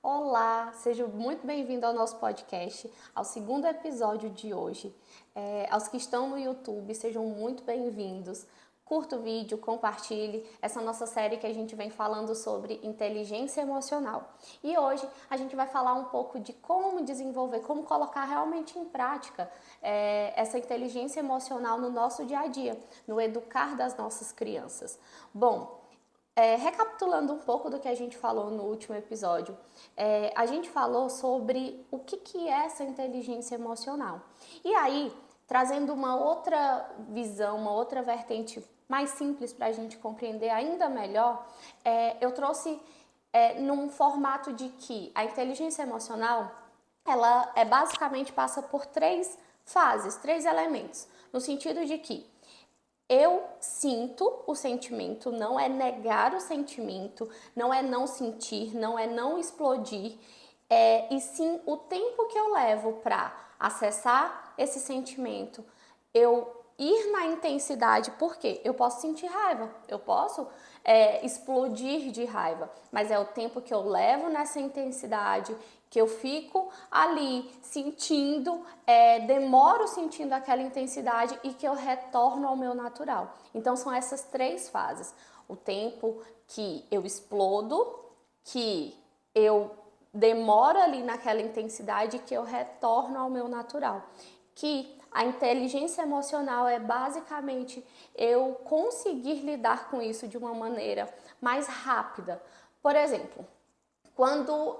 Olá, seja muito bem-vindo ao nosso podcast, ao segundo episódio de hoje. Aos que estão no YouTube, sejam muito bem-vindos. Curta o vídeo, compartilhe essa nossa série que a gente vem falando sobre inteligência emocional. E hoje a gente vai falar um pouco de como desenvolver, como colocar realmente em prática essa inteligência emocional no nosso dia a dia, no educar das nossas crianças. Bom, recapitulando um pouco do que a gente falou no último episódio, a gente falou sobre o que é essa inteligência emocional. E aí, trazendo uma outra visão, uma outra vertente mais simples para a gente compreender ainda melhor, eu trouxe num formato de que a inteligência emocional, ela basicamente passa por três fases, três elementos, no sentido de que eu sinto o sentimento, não é negar o sentimento, não é não sentir, não é não explodir, e sim o tempo que eu levo para acessar esse sentimento, eu ir na intensidade, porque eu posso sentir raiva, eu posso explodir de raiva, mas é o tempo que eu levo nessa intensidade, que eu fico ali sentindo, demoro sentindo aquela intensidade e que eu retorno ao meu natural. Então são essas três fases: o tempo que eu explodo, que eu demoro ali naquela intensidade e que eu retorno ao meu natural. Que a inteligência emocional é basicamente eu conseguir lidar com isso de uma maneira mais rápida. Por exemplo, quando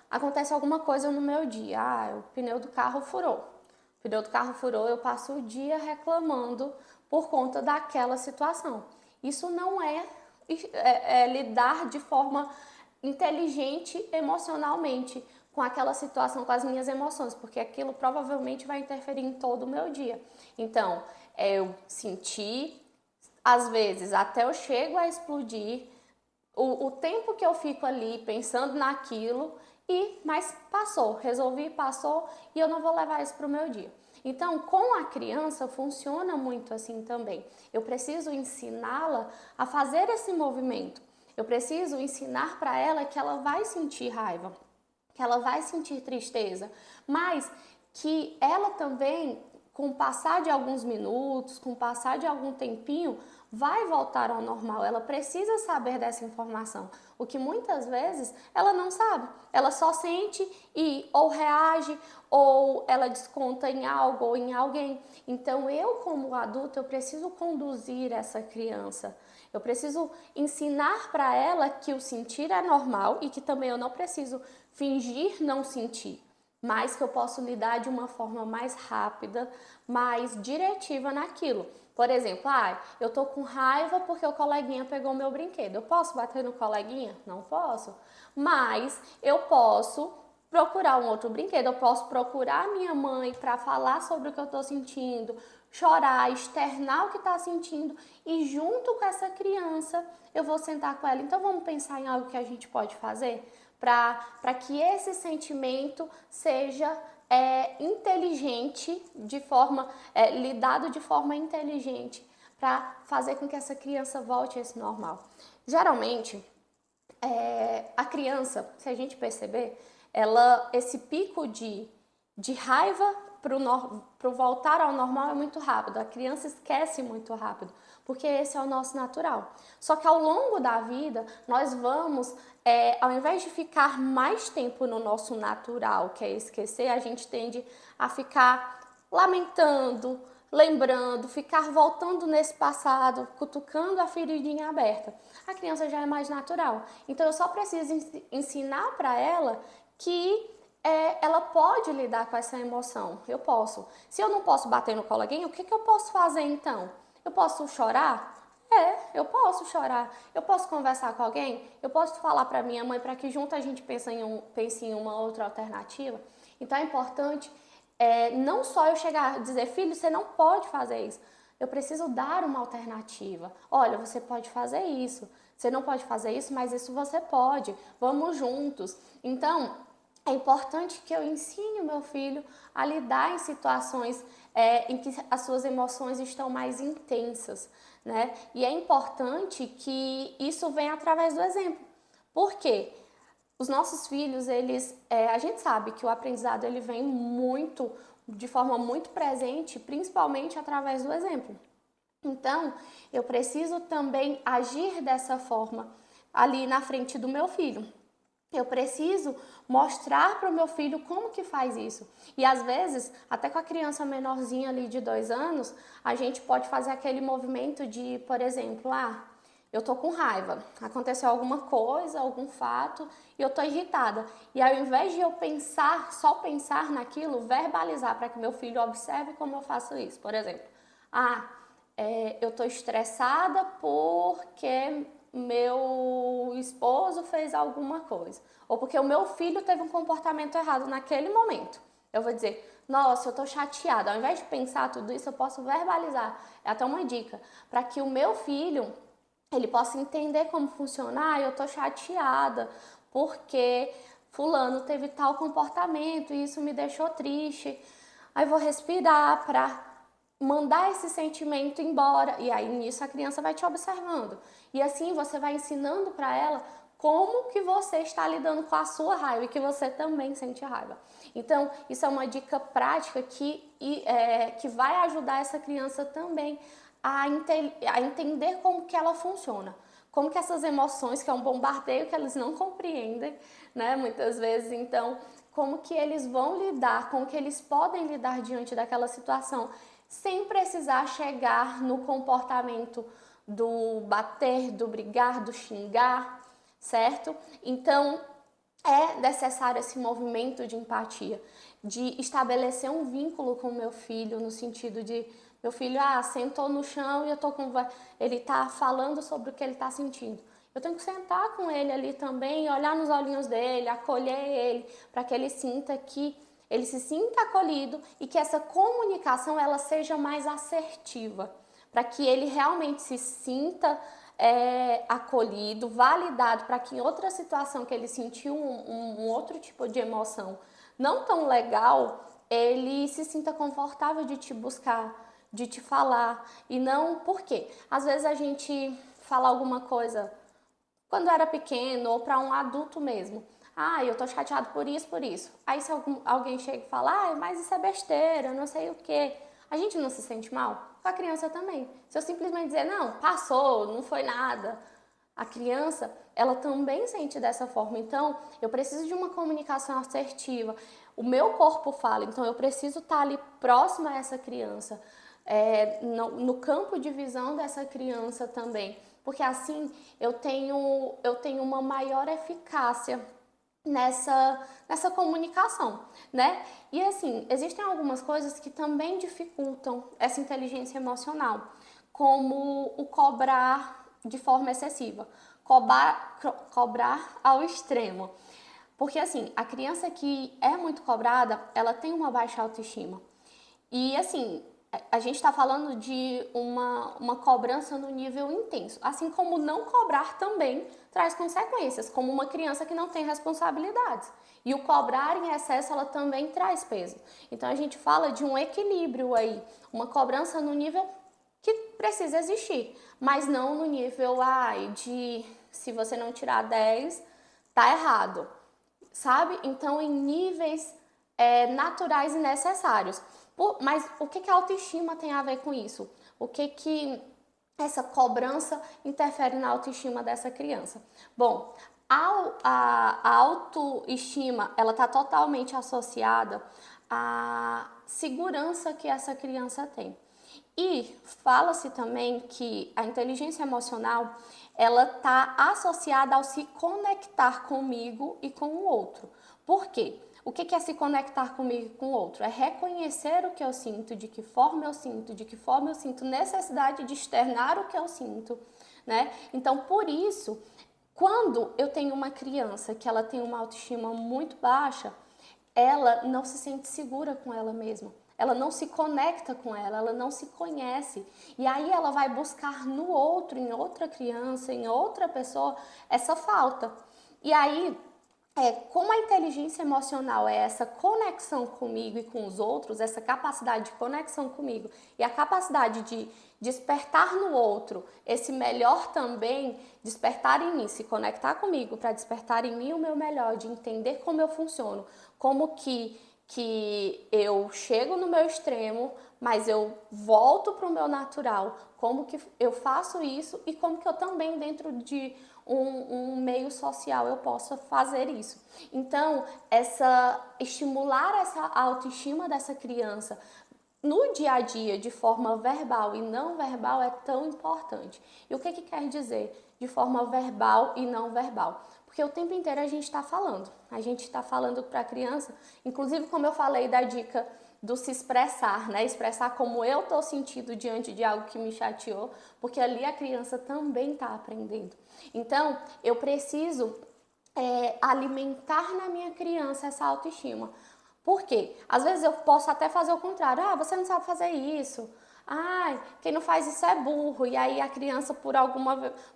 acontece alguma coisa no meu dia, o pneu do carro furou. O pneu do carro furou, eu passo o dia reclamando por conta daquela situação. Isso não é lidar de forma inteligente emocionalmente com aquela situação, com as minhas emoções, porque aquilo provavelmente vai interferir em todo o meu dia. Então, eu senti, às vezes até eu chego a explodir, o tempo que eu fico ali pensando naquilo, mas passou, resolvi, passou e eu não vou levar isso para o meu dia. Então, com a criança funciona muito assim também. Eu preciso ensiná-la a fazer esse movimento. Eu preciso ensinar para ela que ela vai sentir raiva, que ela vai sentir tristeza, mas que ela também, com o passar de alguns minutos, com o passar de algum tempinho, vai voltar ao normal. Ela precisa saber dessa informação, o que muitas vezes ela não sabe. Ela só sente e ou reage ou ela desconta em algo ou em alguém. Então eu, como adulto, eu preciso conduzir essa criança. Eu preciso ensinar para ela que o sentir é normal e que também eu não preciso fingir não sentir, mas que eu posso lidar de uma forma mais rápida, mais diretiva naquilo. Por exemplo, eu tô com raiva porque o coleguinha pegou meu brinquedo. Eu posso bater no coleguinha? Não posso. Mas eu posso procurar um outro brinquedo, eu posso procurar minha mãe para falar sobre o que eu tô sentindo, chorar, externar o que está sentindo e junto com essa criança eu vou sentar com ela. Então vamos pensar em algo que a gente pode fazer para que esse sentimento seja inteligente, lidado de forma inteligente, para fazer com que essa criança volte a esse normal. Geralmente, a criança, se a gente perceber, esse pico de raiva para o voltar ao normal é muito rápido. A criança esquece muito rápido, porque esse é o nosso natural. Só que ao longo da vida, nós vamos, ao invés de ficar mais tempo no nosso natural, que é esquecer, a gente tende a ficar lamentando, lembrando, ficar voltando nesse passado, cutucando a feridinha aberta. A criança já é mais natural. Então eu só preciso ensinar para ela que ela pode lidar com essa emoção. Eu posso. Se eu não posso bater no coleguinha, o que eu posso fazer então? Eu posso chorar? Eu posso chorar. Eu posso conversar com alguém? Eu posso falar para minha mãe para que junto a gente pense em uma outra alternativa? Então é importante não só eu chegar a dizer, filho, você não pode fazer isso. Eu preciso dar uma alternativa. Olha, você pode fazer isso. Você não pode fazer isso, mas isso você pode. Vamos juntos. Então, é importante que eu ensine o meu filho a lidar em situações em que as suas emoções estão mais intensas, né? E é importante que isso venha através do exemplo. Por quê? os nossos filhos, a gente sabe que o aprendizado ele vem de forma muito presente, principalmente através do exemplo. Então, eu preciso também agir dessa forma ali na frente do meu filho. Eu preciso mostrar para o meu filho como que faz isso. E às vezes, até com a criança menorzinha ali de 2 anos, a gente pode fazer aquele movimento de, por exemplo, eu tô com raiva, aconteceu alguma coisa, algum fato, e eu tô irritada. E ao invés de eu só pensar naquilo, verbalizar para que meu filho observe como eu faço isso. Por exemplo, eu tô estressada porque meu esposo fez alguma coisa, ou porque o meu filho teve um comportamento errado naquele momento. Eu vou dizer, nossa, eu tô chateada. Ao invés de pensar tudo isso, eu posso verbalizar. É até uma dica, para que o meu filho, ele possa entender como funciona. Eu tô chateada porque fulano teve tal comportamento e isso me deixou triste. Aí vou respirar para mandar esse sentimento embora, e aí nisso a criança vai te observando. E assim você vai ensinando para ela como que você está lidando com a sua raiva e que você também sente raiva. Então, isso é uma dica prática que vai ajudar essa criança também a entender como que ela funciona. Como que essas emoções, que é um bombardeio que eles não compreendem, né, muitas vezes, então, como que eles vão lidar, como que eles podem lidar diante daquela situação, sem precisar chegar no comportamento do bater, do brigar, do xingar, certo? Então, é necessário esse movimento de empatia, de estabelecer um vínculo com o meu filho, no sentido de, meu filho, sentou no chão e ele tá falando sobre o que ele tá sentindo. Eu tenho que sentar com ele ali também, olhar nos olhinhos dele, acolher ele, para que ele se sinta acolhido e que essa comunicação ela seja mais assertiva, para que ele realmente se sinta acolhido, validado, para que em outra situação que ele sentiu um outro tipo de emoção não tão legal, ele se sinta confortável de te buscar, de te falar. E não, por quê? Às vezes a gente fala alguma coisa quando era pequeno ou para um adulto mesmo. Eu tô chateado por isso, por isso. Aí se alguém chega e fala, mas isso é besteira, não sei o quê. A gente não se sente mal? Com a criança também. Se eu simplesmente dizer, não, passou, não foi nada. A criança, ela também sente dessa forma. Então, eu preciso de uma comunicação assertiva. O meu corpo fala, então eu preciso estar ali próxima a essa criança, no campo de visão dessa criança também. Porque assim eu tenho uma maior eficácia nessa comunicação, né? E assim, existem algumas coisas que também dificultam essa inteligência emocional, como o cobrar de forma excessiva, cobrar ao extremo. Porque assim, a criança que é muito cobrada, ela tem uma baixa autoestima. E assim, a gente está falando de uma cobrança no nível intenso. Assim como não cobrar também traz consequências, como uma criança que não tem responsabilidades. E o cobrar em excesso, ela também traz peso. Então a gente fala de um equilíbrio aí, uma cobrança no nível que precisa existir, mas não no nível de se você não tirar 10, tá errado, sabe? Então em níveis naturais e necessários. Mas o que a autoestima tem a ver com isso? O que essa cobrança interfere na autoestima dessa criança? Bom, a autoestima, ela está totalmente associada à segurança que essa criança tem. E fala-se também que a inteligência emocional, ela está associada ao se conectar comigo e com o outro. Por quê? O que é se conectar comigo e com o outro? É reconhecer o que eu sinto, de que forma eu sinto, de que forma eu sinto necessidade de externar o que eu sinto, né? Então, por isso, quando eu tenho uma criança que ela tem uma autoestima muito baixa, ela não se sente segura com ela mesma. Ela não se conecta com ela não se conhece. E aí ela vai buscar no outro, em outra criança, em outra pessoa, essa falta. E aí como a inteligência emocional é essa conexão comigo e com os outros, essa capacidade de conexão comigo e a capacidade de despertar no outro esse melhor também, despertar em mim, se conectar comigo para despertar em mim o meu melhor, de entender como eu funciono, como que eu chego no meu extremo, mas eu volto para o meu natural, como que eu faço isso e como que eu também dentro de um meio social eu posso fazer isso. Então, estimular essa autoestima dessa criança no dia a dia, de forma verbal e não verbal, é tão importante. E o que quer dizer de forma verbal e não verbal? Porque o tempo inteiro a gente está falando. A gente está falando para a criança, inclusive como eu falei da dica do se expressar, né? Expressar como eu estou sentindo diante de algo que me chateou, porque ali a criança também está aprendendo. Então, eu preciso alimentar na minha criança essa autoestima. Por quê? Às vezes eu posso até fazer o contrário. Ah, você não sabe fazer isso. Ai, quem não faz isso é burro. E aí a criança,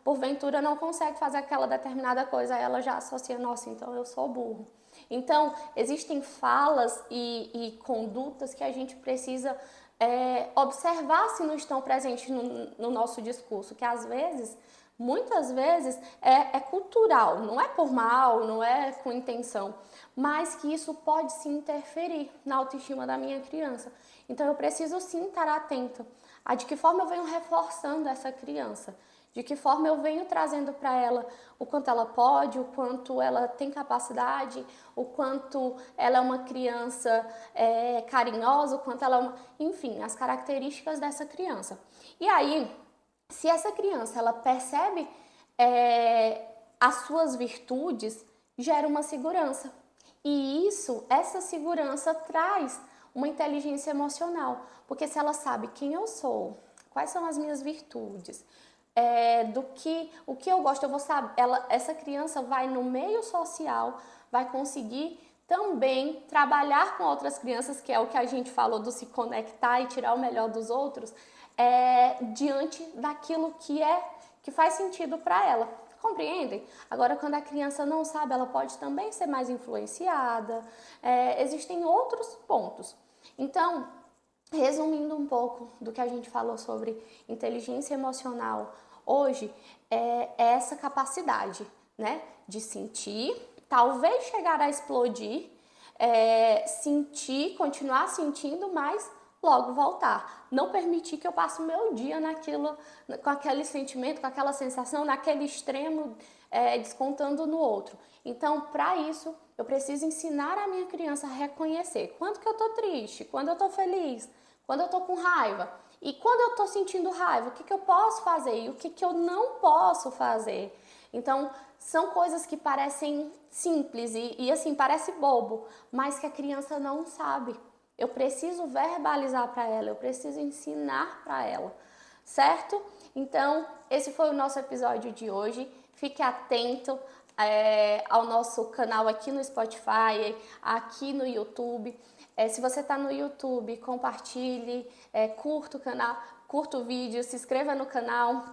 porventura, não consegue fazer aquela determinada coisa. Aí ela já associa, nossa, então eu sou burro. Então, existem falas e condutas que a gente precisa observar se não estão presentes no nosso discurso, que às vezes, muitas vezes, é cultural, não é por mal, não é com intenção, mas que isso pode se interferir na autoestima da minha criança. Então, eu preciso sim estar atenta a de que forma eu venho reforçando essa criança, de que forma eu venho trazendo para ela o quanto ela pode, o quanto ela tem capacidade, o quanto ela é uma criança carinhosa, o quanto ela é enfim, as características dessa criança. E aí, se essa criança ela percebe as suas virtudes, gera uma segurança. E essa segurança traz uma inteligência emocional, porque se ela sabe quem eu sou, quais são as minhas virtudes, o que eu gosto, eu vou saber, essa criança vai no meio social, vai conseguir também trabalhar com outras crianças, que é o que a gente falou do se conectar e tirar o melhor dos outros, diante daquilo que faz sentido para ela. Compreendem? Agora, quando a criança não sabe, ela pode também ser mais influenciada. Existem outros pontos. Então, resumindo um pouco do que a gente falou sobre inteligência emocional hoje, é essa capacidade, né, de sentir, talvez chegar a explodir, sentir, continuar sentindo, mas logo voltar. Não permitir que eu passe o meu dia naquilo, com aquele sentimento, com aquela sensação, naquele extremo, descontando no outro. Então, para isso, eu preciso ensinar a minha criança a reconhecer quando que eu tô triste, quando eu tô feliz, quando eu tô com raiva. E quando eu tô sentindo raiva, o que eu posso fazer e o que eu não posso fazer? Então, são coisas que parecem simples e assim, parece bobo, mas que a criança não sabe. Eu preciso verbalizar para ela, eu preciso ensinar para ela, certo? Então, esse foi o nosso episódio de hoje. Fique atento ao nosso canal aqui no Spotify, aqui no YouTube. Se você está no YouTube, compartilhe, curta o canal, curta o vídeo, se inscreva no canal.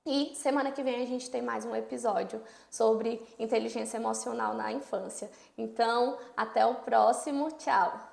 E semana que vem a gente tem mais um episódio sobre inteligência emocional na infância. Então, até o próximo. Tchau!